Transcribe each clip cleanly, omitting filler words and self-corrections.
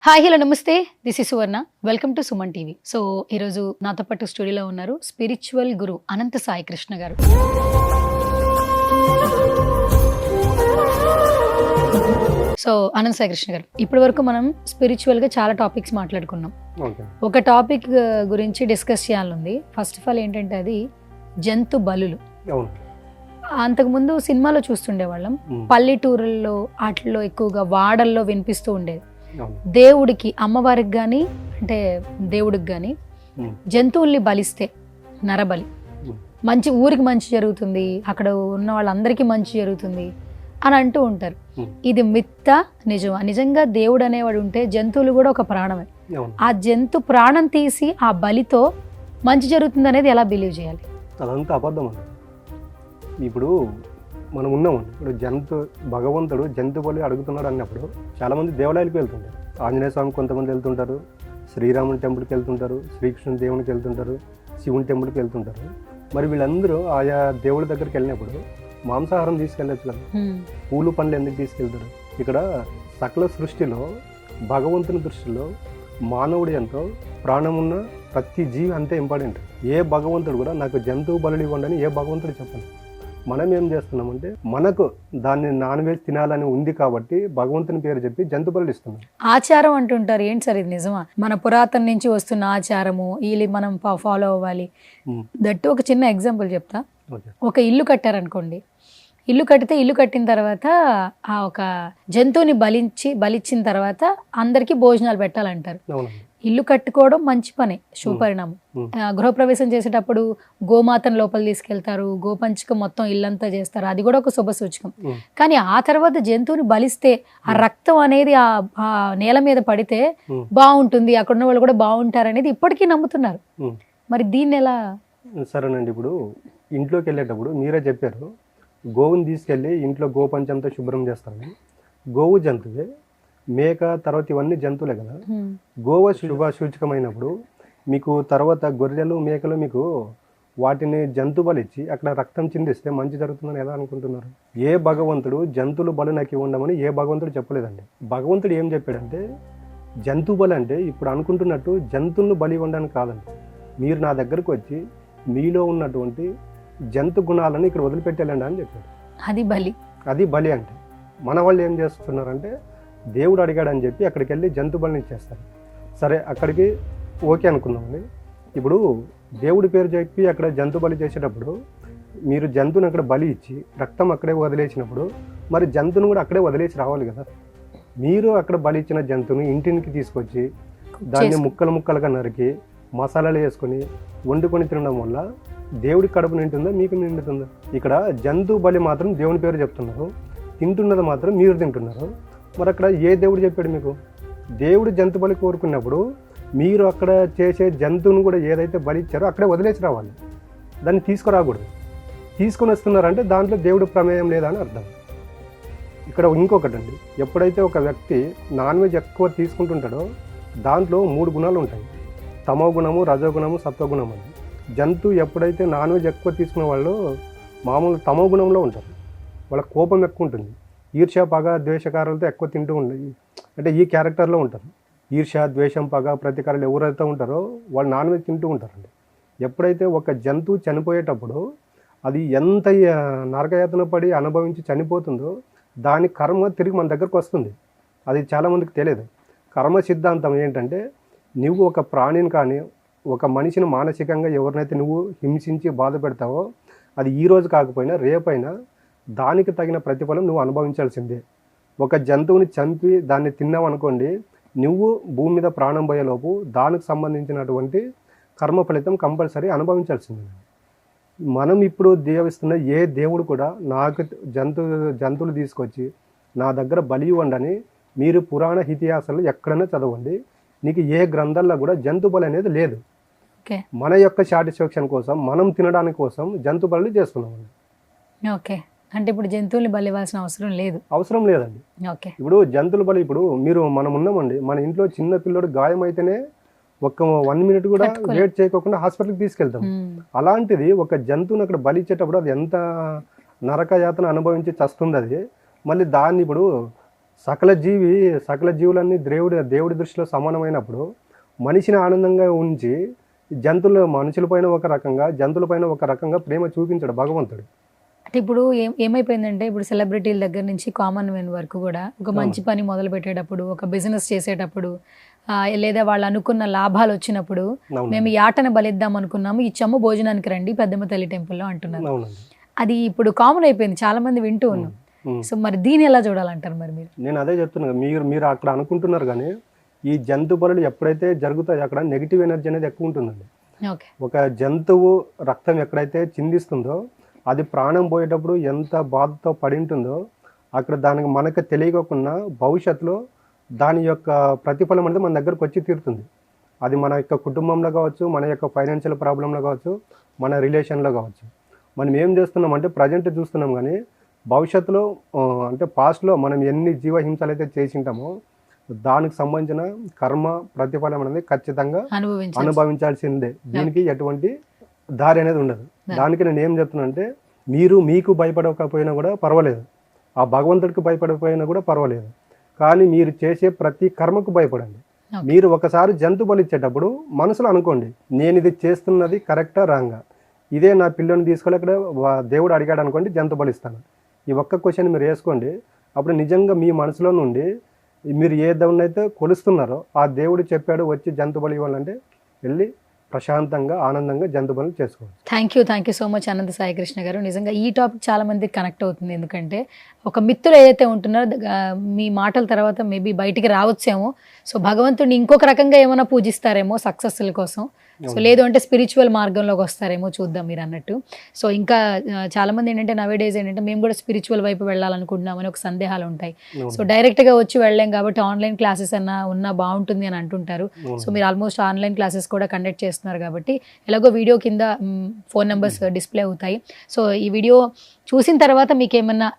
Hi hello నమస్తే this is Suvarna welcome to Suman TV. So ఈరోజు నాతో పాటు స్టూడియోలో ఉన్నారు స్పిరిచువల్ గురు అనంత సాయి కృష్ణ గారు. సో అనంత సాయి కృష్ణ గారు, ఇప్పటి వరకు మనం స్పిరిచువల్ గా చాలా టాపిక్స్ మాట్లాడుకున్నాం. ఒక టాపిక్ గురించి డిస్కస్ చేయాలనుంది. ఫస్ట్ ఆఫ్ ఆల్ ఏంటంటే అది జంతు బలులు. అంతకుముందు సినిమాలో చూస్తుండేవాళ్ళం, పల్లెటూరుల్లో వాటిల్లో ఎక్కువగా వాడల్లో వినిపిస్తూ ఉండేది. దేవుడికి అమ్మవారికి కానీ అంటే దేవుడికి కానీ జంతువుల్ని బలిస్తే నరబలి మంచి ఊరికి మంచి జరుగుతుంది, అక్కడ ఉన్న వాళ్ళందరికీ మంచి జరుగుతుంది అని అంటూ ఉంటారు. ఇది మిత్త నిజమా? నిజంగా దేవుడు అనేవాడు ఉంటే జంతువులు కూడా ఒక ప్రాణమే. ఆ జంతు ప్రాణం తీసి ఆ బలితో మంచి జరుగుతుంది అనేది ఎలా బిలీవ్ చేయాలి? అదంతా అబద్ధం అండి. ఇప్పుడు మనం ఉన్నామండి, ఇప్పుడు భగవంతుడు జంతు బలి అడుగుతున్నాడు అన్నప్పుడు చాలామంది దేవాలయాలకు వెళ్తుంటారు. ఆంజనేయ స్వామి కొంతమంది వెళ్తుంటారు, శ్రీరాముని టెంపుల్కి వెళ్తుంటారు, శ్రీకృష్ణుని దేవునికి వెళ్తుంటారు, శివుని టెంపుల్కి వెళ్తుంటారు. మరి వీళ్ళందరూ ఆయా దేవుడి దగ్గరికి వెళ్ళినప్పుడు మాంసాహారం తీసుకెళ్ళచ్చు కదా, పూలు పండ్లు ఎందుకు తీసుకెళ్తారు? ఇక్కడ సకల సృష్టిలో భగవంతుని దృష్టిలో మానవుడు ఎంతో ప్రాణమున్న ప్రతి జీవి అంతే ఇంపార్టెంట్. ఏ భగవంతుడు కూడా నాకు జంతువు బలులు ఇవ్వండి అని ఏ భగవంతుడు చెప్పండి. మనం ఏం చేస్తున్నామంటే మనకు దాన్ని నాన్ వెజ్ తినాలని ఉంది కాబట్టి భగవంతుని పేరు చెప్పి జంతు బలులు ఇస్తున్నాం. ఆచారం అంటుంటారు, ఏంటి సార్ ఇది నిజమా? మన పురాతన నుంచి వస్తున్న ఆచారము ఇది మనం ఫాలో అవ్వాలి. దట్టు ఒక చిన్న ఎగ్జాంపుల్ చెప్తా. ఒక ఇల్లు కట్టారనుకోండి, ఇల్లు కట్టితే ఇల్లు కట్టిన తర్వాత ఆ ఒక జంతువుని బలిచ్చిన తర్వాత అందరికీ భోజనాలు పెట్టాలంటారు. ఇల్లు కట్టుకోవడం మంచి పనే, శుభపరిణామం. గృహప్రవేశం చేసేటప్పుడు గోమాతను లోపల తీసుకెళ్తారు, గోపంచకం మొత్తం ఇల్లంతా చేస్తారు, అది కూడా ఒక శుభ సూచకం. కానీ ఆ తర్వాత జంతువుని బలిస్తే ఆ రక్తం అనేది ఆ నేల మీద పడితే బాగుంటుంది, అక్కడ ఉన్న వాళ్ళు కూడా బాగుంటారు అనేది ఇప్పటికీ నమ్ముతున్నారు. మరి దీన్ని ఎలా? సరేనండి, ఇప్పుడు ఇంట్లోకి వెళ్ళేటప్పుడు మీరే చెప్పారు, గోవుని తీసుకెళ్ళి ఇంట్లో గోపంచంతో శుభ్రం చేస్తారని. గోవు జంతువే, మేక తర్వాత ఇవన్నీ జంతువులే కదా. గోవ శుభ సూచకమైనప్పుడు మీకు తర్వాత గొర్రెలు మేకలు మీకు వాటిని జంతు బలిచ్చి అక్కడ రక్తం చిందిస్తే మంచి జరుగుతుందని ఎలా అనుకుంటున్నారు? ఏ భగవంతుడు జంతువులు బలి నాకు ఇవ్వమని ఏ భగవంతుడు చెప్పలేదండి. భగవంతుడు ఏం చెప్పాడంటే జంతు బలి అంటే ఇప్పుడు అనుకుంటున్నట్టు జంతువులను బలి ఇవ్వడానికి కాదండి. మీరు నా దగ్గరకు వచ్చి మీలో ఉన్నటువంటి జంతు గుణాలను ఇక్కడ వదిలిపెట్టాలండి అని చెప్పాడు. అది బలి అంటే. మన వాళ్ళు ఏం చేస్తున్నారంటే దేవుడు అడిగాడని చెప్పి అక్కడికి వెళ్ళి జంతు బలిని ఇచ్చేస్తారు. సరే, అక్కడికి ఓకే అనుకుందామని. ఇప్పుడు దేవుడి పేరు చెప్పి అక్కడ జంతు బలి చేసేటప్పుడు మీరు జంతువుని అక్కడ బలి ఇచ్చి రక్తం అక్కడే వదిలేసినప్పుడు మరి జంతువుని కూడా అక్కడే వదిలేసి రావాలి కదా. మీరు అక్కడ బలి ఇచ్చిన జంతువుని ఇంటికి తీసుకొచ్చి దాన్ని ముక్కలు ముక్కలుగా నరికి మసాలాలు వేసుకొని వండుకొని తినడం వల్ల దేవుడి కడుపు నింటుందా మీకు నిండుతుందా? ఇక్కడ జంతు బలి మాత్రం దేవుని పేరు చెప్తున్నారు, తింటున్నది మాత్రం మీరు తింటున్నారు. మరి అక్కడ ఏ దేవుడు చెప్పాడు మీకు? దేవుడు జంతు బలి కోరుకున్నప్పుడు మీరు అక్కడ చేసే జంతువును కూడా ఏదైతే బలి ఇచ్చారో అక్కడే వదిలేసి రావాలి, దాన్ని తీసుకురాకూడదు. తీసుకొని వస్తున్నారంటే దాంట్లో దేవుడు ప్రమేయం లేదని అర్థం. ఇక్కడ ఇంకొకటి అండి, ఎప్పుడైతే ఒక వ్యక్తి నాన్ వెజ్ ఎక్కువ తీసుకుంటుంటాడో దాంట్లో 3 గుణాలు ఉంటాయి, తమో గుణము, రజోగుణము, సత్వగుణం అని. జంతువు ఎప్పుడైతే నాన్ వెజ్ ఎక్కువ తీసుకునే వాళ్ళు మామూలు తమో గుణంలో ఉంటారు, వాళ్ళ కోపం ఎక్కువ ఉంటుంది, ఈర్ష్య పగ ద్వేషకారాలతో ఎక్కువ తింటూ ఉంటాయి, అంటే ఈ క్యారెక్టర్లో ఉంటారు. ఈర్ష్య ద్వేషం పగ ప్రతీకారాలు ఎవరైతే ఉంటారో వాళ్ళు నాన్ వెజ్ తింటూ ఉంటారండి. ఎప్పుడైతే ఒక జంతువు చనిపోయేటప్పుడు అది ఎంత నరకయాతన పడి అనుభవించి చనిపోతుందో దాని కర్మ తిరిగి మన దగ్గరకు వస్తుంది. అది చాలామందికి తెలియదు. కర్మ సిద్ధాంతం ఏంటంటే నువ్వు ఒక ప్రాణిని కానీ ఒక మనిషిని మానసికంగా ఎవరినైతే నువ్వు హింసించి బాధ పెడతావో అది ఈరోజు కాకపోయినా రేపైనా దానికి తగిన ప్రతిఫలం నువ్వు అనుభవించాల్సిందే. ఒక జంతువుని చంపి దాన్ని తిన్నావు అనుకోండి, నువ్వు భూమి మీద ప్రాణం పోయేలోపు దానికి సంబంధించినటువంటి కర్మ ఫలితం కంపల్సరీ అనుభవించాల్సిందే. మనం ఇప్పుడు దేవిస్తున్న ఏ దేవుడు కూడా నాకు జంతువులు తీసుకొచ్చి నా దగ్గర బలి ఇవ్వండి అని మీరు పురాణ ఇతిహాసాలు ఎక్కడైనా చదవండి, నీకు ఏ గ్రంథాల్లో కూడా జంతు బలి అనేది లేదు. మన యొక్క సాటిస్ఫాక్షన్ కోసం మనం తినడానికి కోసం జంతు బలి చేస్తున్నామండి. ఓకే, అంటే ఇప్పుడు జంతువుల్ని బలి ఇవ్వాల్సిన అవసరం లేదండి. ఇప్పుడు జంతువుల బలి, ఇప్పుడు మనం ఉన్నామండి, మన ఇంట్లో చిన్న పిల్లడు గాయం అయితేనే ఒక 1 మినిట్ కూడా వెయిట్ చేయకుండా హాస్పిటల్కి తీసుకెళ్తాం. అలాంటిది ఒక జంతువుని అక్కడ బలి ఇచ్చేటప్పుడు అది ఎంత నరక యాతన అనుభవించి చస్తుంది. అది మళ్ళీ దాన్ని ఇప్పుడు సకల జీవులన్నీ దేవుడి దృష్టిలో సమానమైనప్పుడు మనిషిని ఆనందంగా ఉంచి మనుషులపైన ఒక రకంగా జంతువులపైన ఒక రకంగా ప్రేమ చూపించాడు భగవంతుడు. అంటే ఇప్పుడు ఏమైపోయిందంటే ఇప్పుడు సెలబ్రిటీల దగ్గర నుంచి కామన్ మెన్ వరకు కూడా ఒక మంచి పని మొదలు పెట్టేటప్పుడు, ఒక బిజినెస్ చేసేటప్పుడు, లేదా వాళ్ళు అనుకున్న లాభాలు వచ్చినప్పుడు మేము ఈ ఆటను బలిద్దాం అనుకున్నాము, ఇచ్చాము భోజనానికి రండి పెద్దమ్మ తల్లి టెంపుల్లో అంటున్నారు. అది ఇప్పుడు కామన్ అయిపోయింది, చాలా మంది వింటూ ఉన్నాం. సో మరి దీన్ని ఎలా చూడాలంటారు మరి మీరు? నేను అదే చెప్తున్నాను, మీరు అక్కడ అనుకుంటున్నారు కానీ ఈ జంతు బలులు ఎప్పుడైతే జరుగుతాయో అక్కడ నెగిటివ్ ఎనర్జీ అనేది ఎక్కువ ఉంటుందండి. ఒక జంతువు రక్తం ఎక్కడైతే చిందిస్తుందో అది ప్రాణం పోయేటప్పుడు ఎంత బాధతో పడి ఉంటుందో అక్కడ మనకు తెలియకుండా భవిష్యత్తులో దాని యొక్క ప్రతిఫలం అనేది మన దగ్గరకు వచ్చి తీరుతుంది. అది మన యొక్క కుటుంబంలో కావచ్చు, మన యొక్క ఫైనాన్షియల్ ప్రాబ్లంలో కావచ్చు, మన రిలేషన్లో కావచ్చు. మనం ఏం చేస్తున్నామంటే ప్రజెంట్ చూస్తున్నాం కానీ భవిష్యత్తులో అంటే పాస్ట్లో మనం ఎన్ని జీవహింసలు అయితే చేసి ఉంటామో దానికి సంబంధించిన కర్మ ప్రతిఫలం అనేది ఖచ్చితంగా అనుభవించాల్సిందే. దీనికి ఎటువంటి దారి అనేది ఉండదు. దానికి నేను ఏం చెప్తున్నా అంటే మీకు భయపడకపోయినా కూడా పర్వాలేదు, ఆ భగవంతుడికి భయపడకపోయినా కూడా పర్వాలేదు, కానీ మీరు చేసే ప్రతి కర్మకు భయపడండి. మీరు ఒకసారి జంతు బలి ఇచ్చేటప్పుడు మనసులో అనుకోండి, నేను ఇది చేస్తున్నది కరెక్టా రాంగా, ఇదే నా పిల్లని తీసుకొని అక్కడ దేవుడు అడిగాడు అనుకోండి జంతు బలిస్తాను. ఈ ఒక్క క్వశ్చన్ మీరు వేసుకోండి, అప్పుడు నిజంగా మీ మనసులో నుండి మీరు ఏ దేవుడినైతే కొలుస్తున్నారో ఆ దేవుడు చెప్పాడు వచ్చి జంతు బలి ఇవ్వాలంటే వెళ్ళి ప్రశాంతంగా ఆనందంగా జంతు బలి చేసుకోవాలి. థ్యాంక్ యూ సో మచ్ అనంత సాయి కృష్ణ గారు. నిజంగా ఈ టాపిక్ చాలా మందికి కనెక్ట్ అవుతుంది, ఎందుకంటే ఒక మిత్రులు ఏదైతే ఉంటున్నారో మీ మాటల తర్వాత మేబీ బయటికి రావచ్చేమో. సో భగవంతుడిని ఇంకొక రకంగా ఏమైనా పూజిస్తారేమో సక్సెస్ల కోసం, సో లేదు అంటే స్పిరిచువల్ మార్గంలోకి వస్తారేమో, చూద్దాం మీరు అన్నట్టు. సో ఇంకా చాలా మంది ఏంటంటే నవేడేస్ ఏంటంటే మేము కూడా స్పిరిచువల్ వైపు వెళ్ళాలనుకుంటున్నామని ఒక సందేహాలు ఉంటాయి. సో డైరెక్ట్గా వచ్చి వెళ్ళలేం కాబట్టి ఆన్లైన్ క్లాసెస్ ఉన్నా బాగుంటుంది అని అంటుంటారు. సో మీరు ఆల్మోస్ట్ ఆన్లైన్ క్లాసెస్ కూడా కండక్ట్ చేస్తున్నారు కాబట్టి ఎలాగో వీడియో కింద ఫోన్ నెంబర్స్ డిస్ప్లే అవుతాయి. సో ఈ వీడియో చూసిన తర్వాత మీకు ఏమన్నా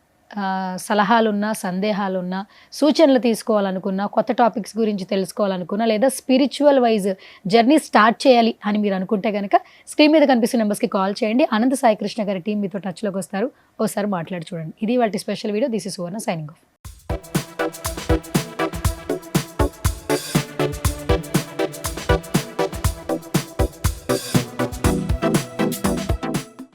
సలహాలున్నా, సందేహాలున్నా, సూచనలు తీసుకోవాలనుకున్నా, కొత్త టాపిక్స్ గురించి తెలుసుకోవాలనుకున్నా, లేదా స్పిరిచువల్ వైజ్ జర్నీ స్టార్ట్ చేయాలి అని మీరు అనుకుంటే కనుక స్క్రీన్ మీద కనిపిస్తున్న నెంబర్స్కి కాల్ చేయండి. అనంత సాయి కృష్ణ గారి టీం మీతో టచ్లోకి వస్తారు, ఒకసారి మాట్లాడి చూడండి. ఇది వాటి special video. This is Suvarna signing off.